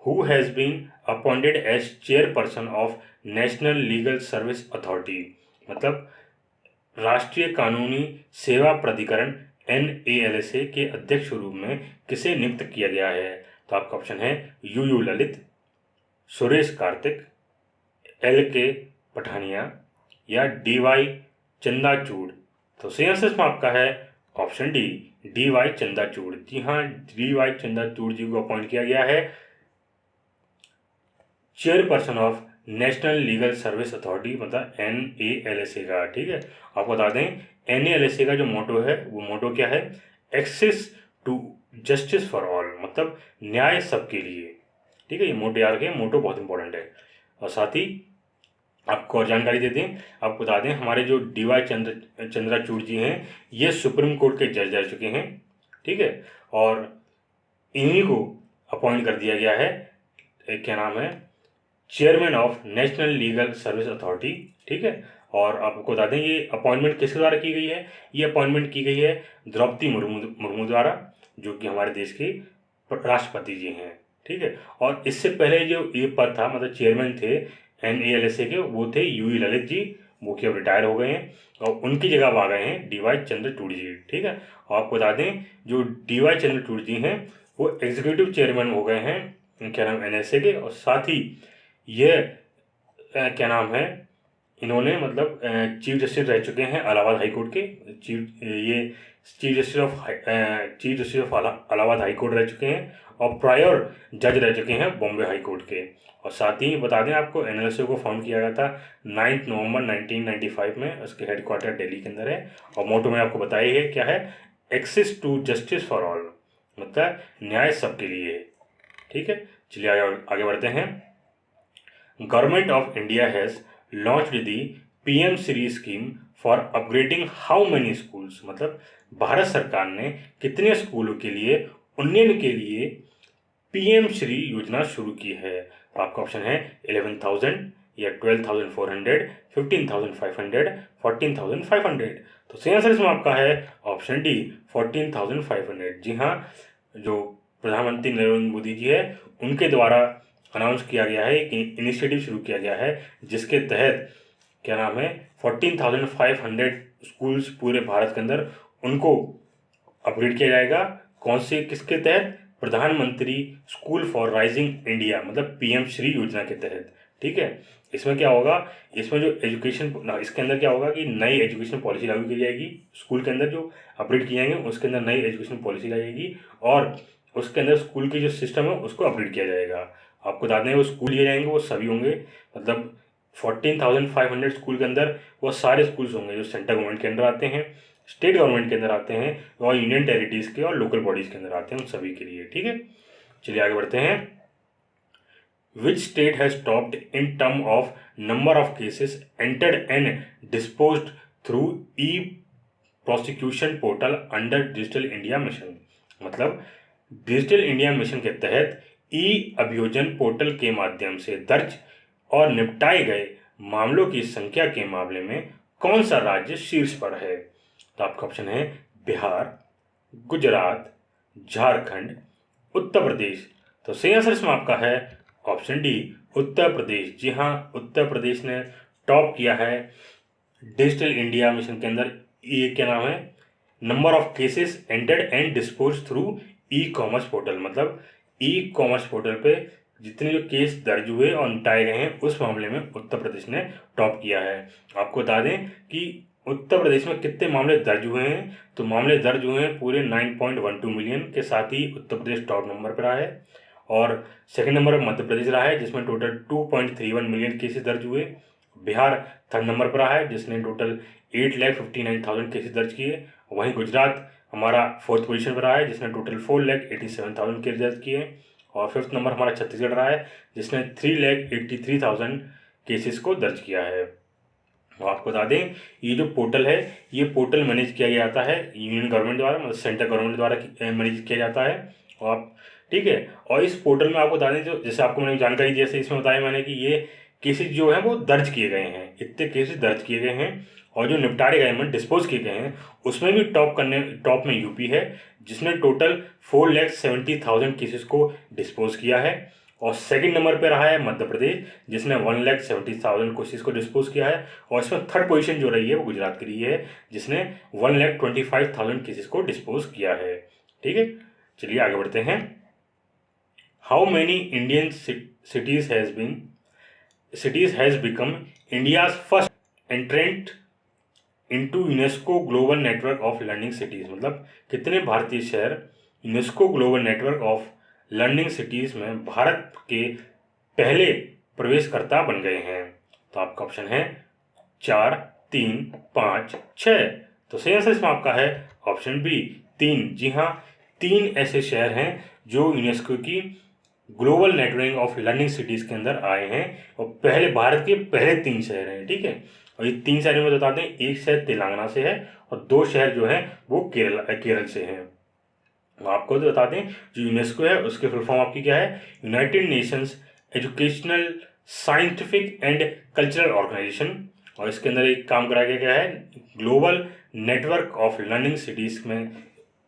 Who has been appointed as chairperson of National Legal Service Authority, मतलब राष्ट्रीय कानूनी सेवा प्राधिकरण NALSA के अध्यक्ष रूप में किसे नियुक्त किया गया है? तो आपका ऑप्शन है UU ललित, सुरेश कार्तिक, LK पठानिया या DY चंद्रचूड़। तो सही आंसर इसमें आपका है ऑप्शन डी DY चंद्रचूड़। जी हाँ, DY चंद्रचूड़ जी को अपॉइंट किया गया है chairperson of National Legal Service Authority, मतलब NALSA का। ठीक है, आपको बता दें NALSA का जो मोटो है वो मोटो क्या है? Access to justice for all, मतलब न्याय सबके लिए। ठीक है, ये मोटो याद रखें, मोटो बहुत इंपॉर्टेंट है। और साथ ही आपको और जानकारी दे दें, आपको बता दें हमारे जो DY चंद्रचूड़ जी हैं ये सुप्रीम कोर्ट के जज रह चुके हैं। ठीक है, और इन्हीं को अपॉइंट कर दिया गया है क्या नाम है chairman of National Legal Service authority. ठीक है, और आपको बता दें ये अपॉइंटमेंट किसके द्वारा की गई है? ये अपॉइंटमेंट की गई है द्रौपदी मुर्मू द्वारा, जो कि हमारे देश के राष्ट्रपति जी हैं। ठीक है, और इससे पहले जो ये पद था, मतलब चेयरमैन थे NALSA के, वो थे UU ललित जी, वो कि अब रिटायर हो गए हैं और उनकी जगह अब आ गए हैं DY चंद्रचूड़ जी। ठीक है, और आपको बता दें जो DY चंद्रचूड़ जी हैं वो एग्जीक्यूटिव चेयरमैन हो गए हैं क्या नाम NALSA के, और साथ ही ये क्या नाम है इन्होंने मतलब चीफ जस्टिस रह चुके हैं इलाहाबाद हाई कोर्ट के। Chief justice of Allahabad high court रह चुके हैं और प्रायर जज रह चुके हैं बॉम्बे हाई कोर्ट के। और साथ ही बता दें आपको NLSA को फाउंड किया गया था 9 नवंबर 1995 में, उसके हेडक्वार्टर दिल्ली के अंदर है। और मोटो में आपको बताया है क्या है? Access to justice for all, मतलब न्याय सबके लिए। ठीक है, चलिए आगे बढ़ते हैं। Government of India has launched the PM Shri scheme for upgrading how many schools, मतलब भारत सरकार ने कितने स्कूलों के लिए उन्नयन के लिए PM श्री योजना शुरू की है? तो आपका ऑप्शन है 11,000 या 12,400, 15,500, 14,500। तो सही आंसर इसमें आपका है ऑप्शन डी 14,500। जी हाँ, जो प्रधानमंत्री नरेंद्र मोदी जी है उनके द्वारा अनाउंस किया गया है, एक इनिशिएटिव शुरू किया गया है जिसके तहत क्या नाम है 14,500 स्कूल्स पूरे भारत के अंदर उनको अपग्रेड किया जाएगा। कौन से किसके तहत? प्रधानमंत्री स्कूल फॉर राइजिंग इंडिया, मतलब PM श्री योजना के तहत। ठीक है, इसमें क्या होगा, इसमें जो एजुकेशन इसके अंदर क्या होगा कि नई एजुकेशन पॉलिसी लागू की जाएगी। स्कूल के अंदर जो अपग्रेड किए जाएंगे उसके अंदर नई एजुकेशन पॉलिसी लाई जाएगी और उसके अंदर स्कूल की जो सिस्टम है उसको अपग्रेड किया जाएगा। आपको बता दें वो स्कूल लिए जाएंगे वो सभी होंगे, मतलब 14,500 स्कूल के अंदर वो सारे स्कूल्स होंगे जो सेंट्रल गवर्नमेंट के अंदर आते हैं, स्टेट गवर्नमेंट के अंदर आते हैं और यूनियन टेरिटरीज के और लोकल बॉडीज़ के अंदर आते हैं, उन सभी के लिए। ठीक है, चलिए आगे बढ़ते हैं। Which state has topped in term of number of cases entered and disposed through E prosecution portal under digital India mission, मतलब डिजिटल इंडिया मिशन के तहत ई अभियोजन पोर्टल के माध्यम से दर्ज और निपटाए गए मामलों की संख्या के मामले में कौन सा राज्य शीर्ष पर है? तो आपका ऑप्शन है बिहार, गुजरात, झारखंड, उत्तर प्रदेश। तो सही आंसर इसमें आपका है ऑप्शन डी उत्तर प्रदेश। जी हाँ, उत्तर प्रदेश ने टॉप किया है डिजिटल इंडिया मिशन के अंदर। ये क्या नाम है number of cases entered and dispose through e commerce portal, मतलब ई कॉमर्स पोर्टल पे जितने जो केस दर्ज हुए और निपटाए गए हैं उस मामले में उत्तर प्रदेश ने टॉप किया है। आपको बता दें कि उत्तर प्रदेश में कितने मामले दर्ज हुए हैं, तो मामले दर्ज हुए हैं पूरे 9.12 मिलियन के साथ ही उत्तर प्रदेश टॉप नंबर पर रहा है। और सेकंड नंबर पर मध्य प्रदेश रहा है जिसमें टोटल 2.31 मिलियन केसेस दर्ज हुए। बिहार थर्ड नंबर पर रहा है जिसने टोटल 8,59,000 केसेस दर्ज किए। वहीं गुजरात हमारा फोर्थ पोजीशन पर रहा है जिसने टोटल 4,87,000 केस दर्ज किए। और फिफ्थ नंबर हमारा छत्तीसगढ़ रहा है जिसने 3,83,000 केसेस को दर्ज किया है। तो आपको बता दें ये जो पोर्टल है ये पोर्टल मैनेज किया जाता है यूनियन गवर्नमेंट द्वारा, मतलब सेंट्रल गवर्नमेंट द्वारा मैनेज किया जाता है। और आप ठीक है, और इस पोर्टल में आपको बता दें जो जैसे आपको मैंने जानकारी जैसे इसमें बताया मैंने कि ये केसेस जो हैं वो दर्ज किए गए हैं, इतने केसेस दर्ज किए गए हैं और जो निपटारे गए हैं डिस्पोज किए गए हैं उसमें भी टॉप में यूपी है जिसने टोटल 4,70,000 केसेस को डिस्पोज किया है। और सेकंड नंबर पे रहा है मध्य प्रदेश जिसने 1,70,000 केसेस को डिस्पोज किया है। और इसमें थर्ड पोजीशन जो रही है वो गुजरात की रही है जिसने 1,25,000 केसेस को डिस्पोज किया है। ठीक है, चलिए आगे बढ़ते हैं। How many Indian cities has become India's first entrant into UNESCO global network of learning cities, मतलब कितने भारतीय शहर UNESCO global network of learning cities में भारत के पहले प्रवेशकर्ता बन गए हैं। तो आपका ऑप्शन है 4, 3, 5, 6। तो सही आंसर इसमें आपका है ऑप्शन बी 3। जी हाँ, 3 ऐसे शहर हैं जो यूनेस्को की global network of learning cities के अंदर आए हैं और पहले भारत के पहले 3 शहर हैं। ठीक है, और ये 3 शहरों में बता दें एक शहर तेलंगाना से है और 2 शहर जो हैं वो केरल से हैं। आपको तो बता दें जो यूनेस्को है उसके फुल फॉर्म आपकी क्या है, united nations educational scientific and cultural organisation. और इसके अंदर एक काम कराया गया है global network of learning cities में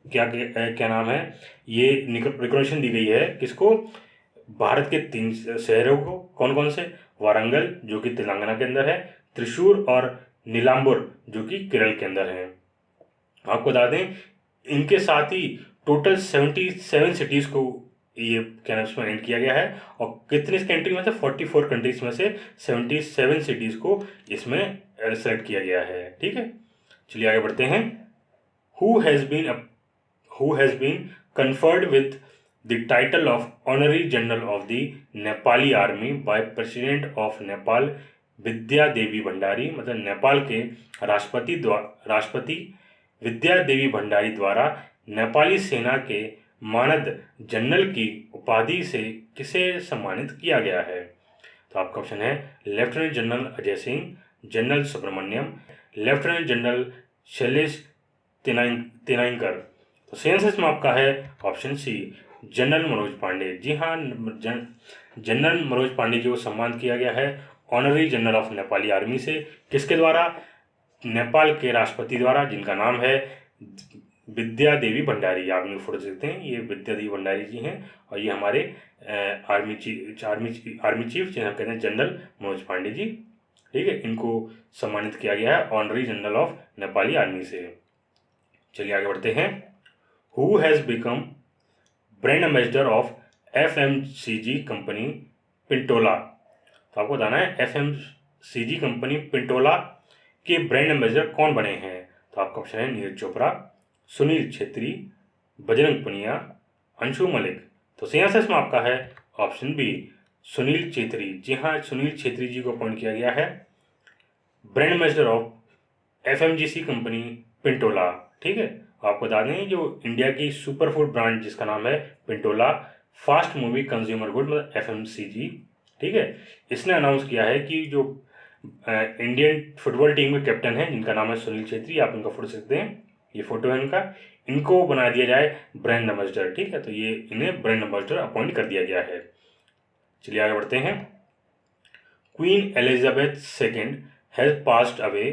क्या नाम है, ये रिकॉग्निशन दी गई है किसको, भारत के 3 शहरों को। कौन कौन से, वारंगल जो कि तेलंगाना के अंदर है, त्रिशूर और नीलाम्बुर जो कि केरल के अंदर है। आपको बता दें इनके साथ ही टोटल 77 सिटीज़ को ये क्या नाम इसमें एंड किया गया है और कितने इस कंट्री में से 44 कंट्रीज में से 77 सिटीज़ को इसमें सेलेक्ट किया गया है। ठीक है, चलिए आगे बढ़ते हैं। Who has been conferred with the title of Honorary General of the Nepali Army by President of Nepal विद्या देवी भंडारी, मतलब नेपाल के राष्ट्रपति विद्या देवी भंडारी द्वारा नेपाली सेना के मानद जनरल की उपाधि से किसे सम्मानित किया गया है। तो आपका ऑप्शन है lieutenant general Ajay Singh, general Subramaniam, lieutenant general Shailesh Tinaikar. तो सही आंसर इसमें आपका है option C general Manoj Pandey. जी हाँ, जनरल मनोज पांडे जी को सम्मान किया गया है honorary general of Nepali army से, किसके द्वारा, नेपाल के राष्ट्रपति द्वारा जिनका नाम है विद्या देवी भंडारी। आप इनको फोटो सकते हैं, ये विद्या देवी भंडारी जी हैं और ये हमारे आर्मी चीफ जिन्हें कहते हैं जनरल मनोज पांडे जी। ठीक है, इनको सम्मानित किया गया है honorary general of Nepali army से। चलिए आगे बढ़ते हैं। Who has become brand ambassador of FMCG company Pintola. तो आपको बताना है FMCG कंपनी पिंटोला के ब्रांड एम्बेसडर कौन बने हैं। तो आपका ऑप्शन है नीरज चोपड़ा, सुनील छेत्री, बजरंग पुनिया, अंशु मलिक। तो सही आंसर इसमें आपका है ऑप्शन बी सुनील छेत्री। जी हाँ, सुनील छेत्री जी को अपॉइंट किया गया है brand ambassador of FMCG company Pintola. ठीक है, आपको बता दें जो इंडिया की सुपर फूड ब्रांड जिसका नाम है Pintola fast moving consumer good, मतलब FMCG। ठीक है, इसने अनाउंस किया है कि जो इंडियन फुटबॉल टीम के कैप्टन हैं जिनका नाम है सुनील छेत्री, आप इनका फोटो सकते हैं, ये फोटो है इनका, इनको बना दिया जाए ब्रांड एम्बेसडर। ठीक है, तो ये इन्हें ब्रांड एम्बेसडर अपॉइंट कर दिया गया है। चलिए आगे बढ़ते हैं। Queen Elizabeth II has passed away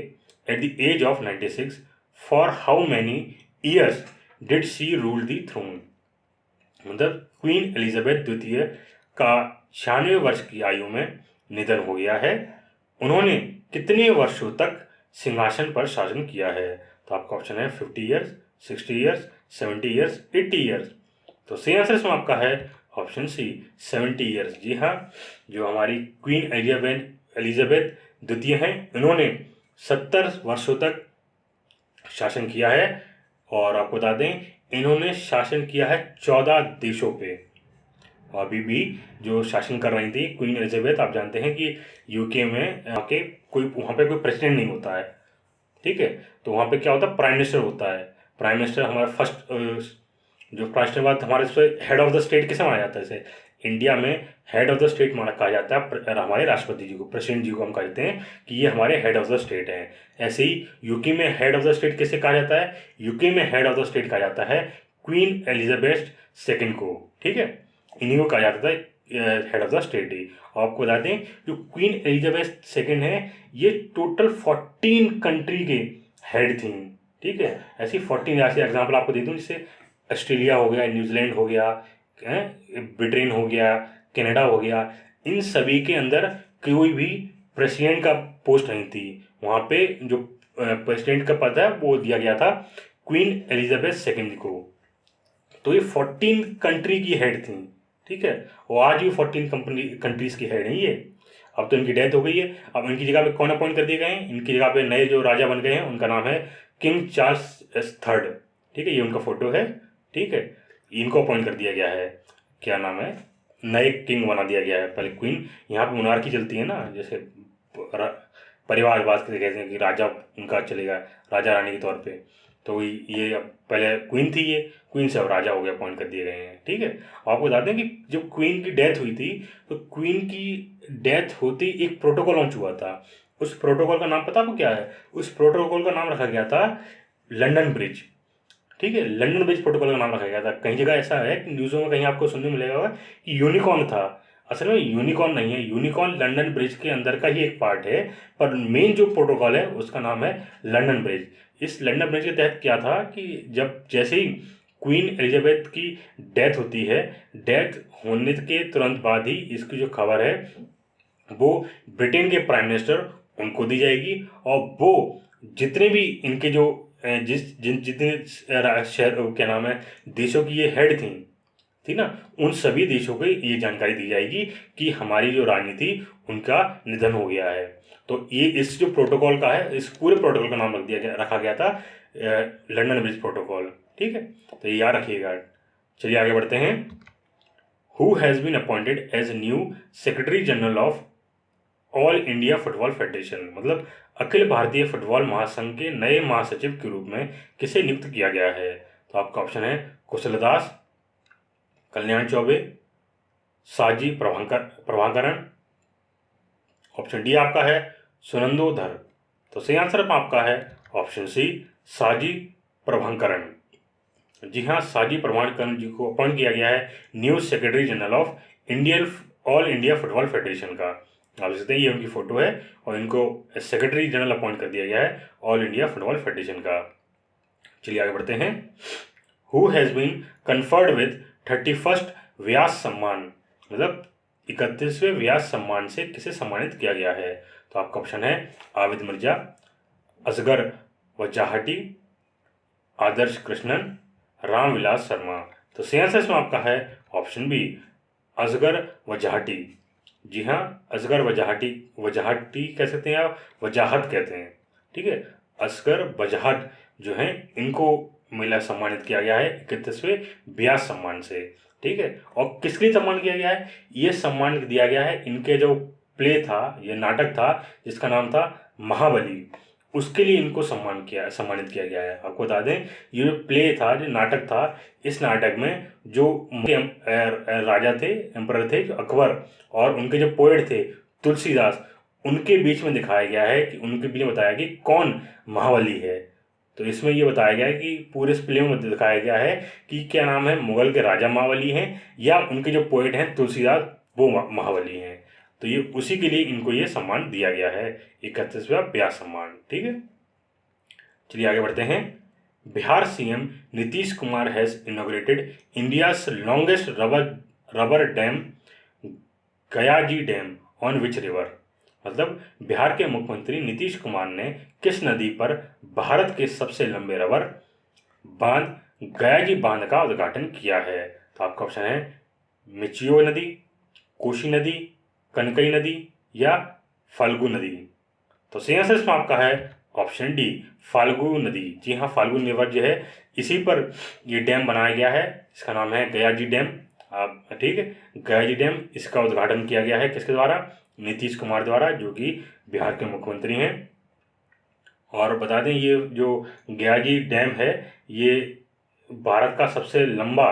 at the age of 96। For how many years did she rule the throne, मतलब क्वीन एलिजाबेथ द्वितीय का 96 वर्ष की आयु में निधन हो गया है, उन्होंने कितने वर्षों तक सिंहासन पर शासन किया है। तो आपका ऑप्शन है 50 ईयर्स, 60 ईयर्स, 70 ईयर्स, 80 ईयर्स। तो सही आंसर इसमें आपका है ऑप्शन सी 70 ईयर्स। जी हाँ, जो हमारी क्वीन एलिजाबेथ द्वितीय हैं, इन्होंने 70 वर्षों तक शासन किया है। और आपको बता दें, इन्होंने शासन किया है 14 देशों पे। अभी भी जो शासन कर रही थी क्वीन एलिजाबेथ, आप जानते हैं कि यूके में आके वहाँ पे कोई प्रेसिडेंट नहीं होता है, ठीक है। तो वहाँ पे क्या होता है, प्राइम मिनिस्टर होता है। प्राइम मिनिस्टर हमारा फर्स्ट जो राष्ट्र बाद हमारे से हेड ऑफ द स्टेट किसे माना जाता है, जैसे इंडिया में हेड ऑफ द स्टेट माना कहा जाता है हमारे राष्ट्रपति जी को, प्रेसिडेंट जी को हम कहते हैं कि ये हमारे हेड ऑफ द स्टेट हैं। ऐसे ही यूके में हेड ऑफ द स्टेट किसे कहा जाता है, यूके में हेड ऑफ द स्टेट कहा जाता है क्वीन एलिजाबेथ सेकेंड को, ठीक है। इन्हीं को कहा जाता था हेड ऑफ द स्टेट ही। और आपको बता दें, जो क्वीन एलिजाबेथ सेकेंड है, ये टोटल 14 कंट्री के हेड थी, ठीक है। ऐसी 14, ऐसे एग्जाम्पल आपको दे दूँ, जैसे ऑस्ट्रेलिया हो गया, न्यूजीलैंड हो गया, ब्रिटेन हो गया, कनाडा हो गया, इन सभी के अंदर कोई भी प्रेसिडेंट का पोस्ट नहीं थी। वहाँ पे जो प्रेसिडेंट का पद है वो दिया गया था क्वीन एलिजाबेथ सेकेंड को। तो ये 14 कंट्री की हेड थी, ठीक है। और आज भी 14 कंट्रीज की हेड है ये। अब तो इनकी डेथ हो गई है। अब इनकी जगह पे कौन अपॉइंट कर दिए गए हैं, इनकी जगह पे नए जो राजा बन गए हैं उनका नाम है किंग चार्ल्स थर्ड, ठीक है। ये उनका फोटो है, ठीक है। इनको अपॉइंट कर दिया गया है, क्या नाम है, नए किंग बना दिया गया है। पहले क्वीन, यहाँ पे मोनार्की चलती है ना, जैसे परिवारवाद के कहते हैं कि राजा उनका चलेगा, राजा रानी के तौर पे। तो ये अब पहले क्वीन थी, ये क्वीन से अब राजा हो गया, अपॉइंट कर दिए गए हैं, ठीक है। आपको बता दें कि जब क्वीन की डेथ हुई थी, तो क्वीन की डेथ होती एक प्रोटोकॉल लॉन्च हुआ था। उस प्रोटोकॉल का नाम पता आपको क्या है? उस प्रोटोकॉल का नाम रखा गया था लंदन ब्रिज, ठीक है। लंदन ब्रिज प्रोटोकॉल का नाम रखा गया था। कहीं जगह ऐसा है कि न्यूज़ों में कहीं आपको सुनने मिलेगा होगा कि यूनिकॉर्न था। असल में यूनिकॉर्न नहीं है, यूनिकॉर्न लंदन ब्रिज के अंदर का ही एक पार्ट है, पर मेन जो प्रोटोकॉल है उसका नाम है लंदन ब्रिज। इस लंदन ब्रिज के तहत क्या था कि जब जैसे ही क्वीन एलिजाबेथ की डेथ होती है, डेथ होने के तुरंत बाद ही इसकी जो खबर है वो ब्रिटेन के प्राइम मिनिस्टर उनको दी जाएगी। और वो जितने भी इनके जो जितने शहर क्या नाम है देशों की ये हेड थी ना, उन सभी देशों को ये जानकारी दी जाएगी कि हमारी जो रानी थी उनका निधन हो गया है। तो ये इस जो प्रोटोकॉल का है, इस पूरे प्रोटोकॉल का नाम रखा गया था लंदन ब्रिज प्रोटोकॉल, ठीक है। तो ये याद रखिएगा। चलिए आगे बढ़ते हैं। Who has been appointed as new secretary general of all India football federation, मतलब अखिल भारतीय फुटबॉल महासंघ के नए महासचिव के रूप में किसे नियुक्त किया गया है? तो आपका ऑप्शन है कुशल दास, कल्याण चौबे, साजी प्रभाकरण। ऑप्शन डी आपका है सुनंदो धर। तो सही आंसर आपका है ऑप्शन सी साजी प्रभाकरण। जी हाँ, साजी प्रभाकरण जी को अपॉइंट किया गया है new secretary general of all India football federation का। आप सकते हैं, ये उनकी फोटो है और इनको सेक्रेटरी जनरल अपॉइंट कर दिया गया है ऑल इंडिया फुटबॉल फेडरेशन का। चलिए आगे बढ़ते हैं। Who has been conferred with 31st Vyas Samman, मतलब 31वें व्यास सम्मान से किसे सम्मानित किया गया है? तो आपका ऑप्शन है आबिद मिर्जा, असगर वजाहटी, आदर्श कृष्णन, रामविलास शर्मा। तो सही आंसर इसमें आपका है ऑप्शन बी असगर वजाहटी। जी हाँ, असगर वजाहटी कह सकते हैं आप, वजाहत कहते हैं, ठीक है। असगर वजाहत जो हैं इनको मिला सम्मानित किया गया है 31वें व्यास सम्मान से, ठीक है। और किसके लिए सम्मान किया गया है? ये सम्मान दिया गया है इनके जो प्ले था, ये नाटक था जिसका नाम था महाबली, उसके लिए इनको सम्मानित किया गया है। आपको बता दें, ये जो प्ले था, जो नाटक था, इस नाटक में जो राजा थे, एम्परर थे, जो अकबर, और उनके जो पोएट थे तुलसीदास, उनके बीच में दिखाया गया है कि उनके बीच में बताया कि कौन महाबली है। तो इसमें ये बताया गया है कि पूरे इस प्ले में दिखाया गया है कि क्या नाम है, मुगल के राजा महाबली हैं या उनके जो पोएट हैं तुलसीदास, वो महाबली हैं। तो ये उसी के लिए इनको ये सम्मान दिया गया है, 31वां व्यास सम्मान, ठीक है। चलिए आगे बढ़ते हैं। Bihar CM Nitish Kumar has inaugurated India's longest rubber dam Gayaji dam on which river, मतलब बिहार के मुख्यमंत्री नीतीश कुमार ने किस नदी पर भारत के सबसे लंबे रबर बांध गयाजी बांध का उद्घाटन किया है? तो आपका ऑप्शन है मिचियो नदी, कोशी नदी, कनकई नदी या फाल्गु नदी। तो सही आंसर इसमें आपका है ऑप्शन डी, फाल्गु नदी। जी हाँ, फाल्गु रिवर जो है इसी पर ये डैम बनाया गया है। इसका नाम है गयाजी डैम। आप ठीक है, गयाजी डैम, इसका उद्घाटन किया गया है किसके द्वारा? नीतीश कुमार द्वारा, जो कि बिहार के मुख्यमंत्री हैं। और बता दें, ये जो गयाजी डैम है ये भारत का सबसे लंबा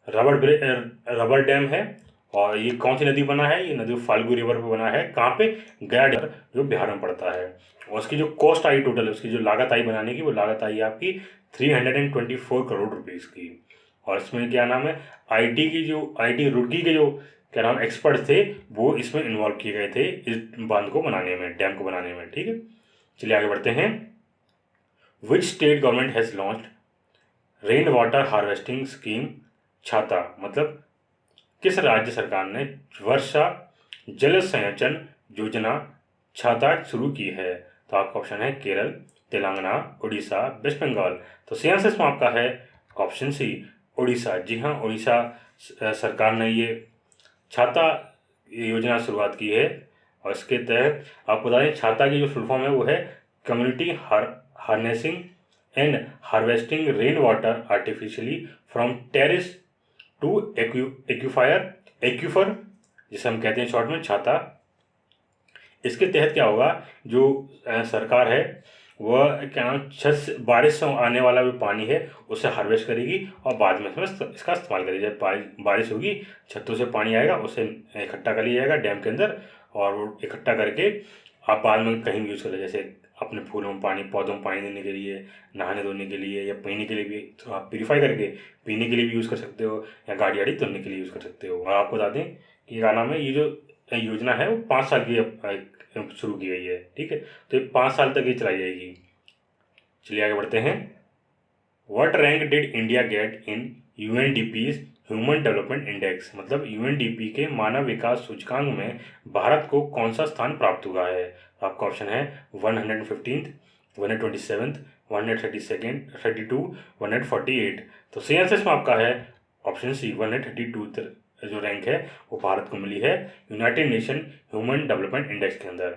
रबर डैम है। और ये कौन सी नदी बना है? ये नदी फाल्गु रिवर पे बना है। कहाँ पे? गया डैम, जो बिहार में पड़ता है। और उसकी जो कॉस्ट आई टोटल, उसकी जो लागत आई बनाने की, वो लागत आई आपकी 324 करोड़ रुपीज़ की। और इसमें क्या नाम है, आईटी रुड़की के जो क्या नाम एक्सपर्ट थे, वो इसमें इन्वॉल्व किए गए थे इस बांध को बनाने में, डैम को बनाने में। ठीक है, चलिए आगे बढ़ते हैं। Which state government has launched rain water harvesting scheme छाता? मतलब किस राज्य सरकार ने वर्षा जल संचयन योजना छाता शुरू की है? तो आपका ऑप्शन है केरल, तेलंगाना, उड़ीसा, वेस्ट बंगाल। तो सही आंसर इसमें आपका है ऑप्शन सी, उड़ीसा। जी हाँ, उड़ीसा सरकार ने ये छाता योजना शुरुआत की है। और इसके तहत आपको बता दें, छाता की जो फुल फॉर्म है वो है community harnessing and harvesting rain water artificially from terrace to aquifer, जिसे हम कहते हैं शॉर्ट में छाता। इसके तहत क्या होगा, जो सरकार है वह क्या नाम छत से बारिश से आने वाला जो पानी है उसे हार्वेस्ट करेगी और बाद में इसमें इसका इस्तेमाल करेगी। जब बारिश होगी, छतों से पानी आएगा, उसे इकट्ठा कर लिया जाएगा डैम के अंदर, और वो इकट्ठा करके आप बाद में कहीं भी यूज़ कर ले, जैसे अपने फूलों में पानी, पौधों में पानी देने के लिए, नहाने धोने के लिए, या पीने के लिए भी, तो आप प्यूरीफाई करके पीने के लिए भी यूज़ कर सकते हो, या गाड़ी वाड़ी धोने के लिए यूज़ कर सकते हो। और आपको बता दें कि क्या नाम है, ये जो योजना है वो 5 साल की शुरू की गई है। ठीक है, तो ये 5 साल तक ये चलाई जाएगी। चलिए आगे बढ़ते हैं। What rank did India get in UNDP's human development index? मतलब यूएनडीपी के मानव विकास सूचकांक में भारत को कौन सा स्थान प्राप्त हुआ है? आपका ऑप्शन है 115th, 127th, 132nd, 148। तो सही आंसर इसमें आपका है ऑप्शन सी, 132 जो रैंक है वो भारत को मिली है United nation human development index के अंदर।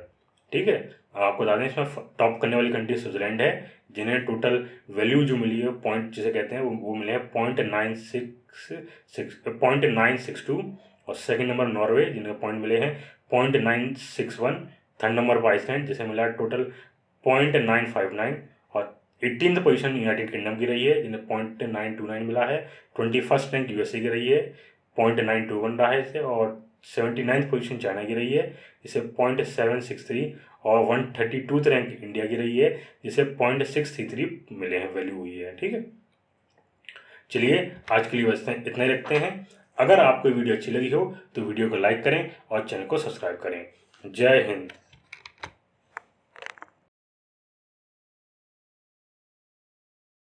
ठीक है, आपको बता दें इसमें टॉप करने वाली कंट्री स्विट्जरलैंड है, जिन्हें टोटल वैल्यू जो मिली है, पॉइंट जिसे कहते हैं, वो मिले हैं 0.962। और सेकंड नंबर नॉर्वे, जिन्हें पॉइंट मिले हैं 0.961। थर्ड नंबर पर आइसलैंड, जिसे मिला टोटल 0.959। और 18th पोजीशन यूनाइटेड किंगडम की रही है, जिन्हें 0.929 मिला है। 21st रैंक यूएसए की रही है, 0.921 रहा है इसे। और 79th पोजीशन चाइना की रही है, जिसे 0.763। और 132th रैंक इंडिया की रही है, जिसे 0.633 मिले हैं, वैल्यू हुई है। ठीक है, चलिए आज के लिए बस इतना ही रखते हैं। अगर आपको वीडियो अच्छी लगी हो तो वीडियो को लाइक करें और चैनल को सब्सक्राइब करें। जय हिंद।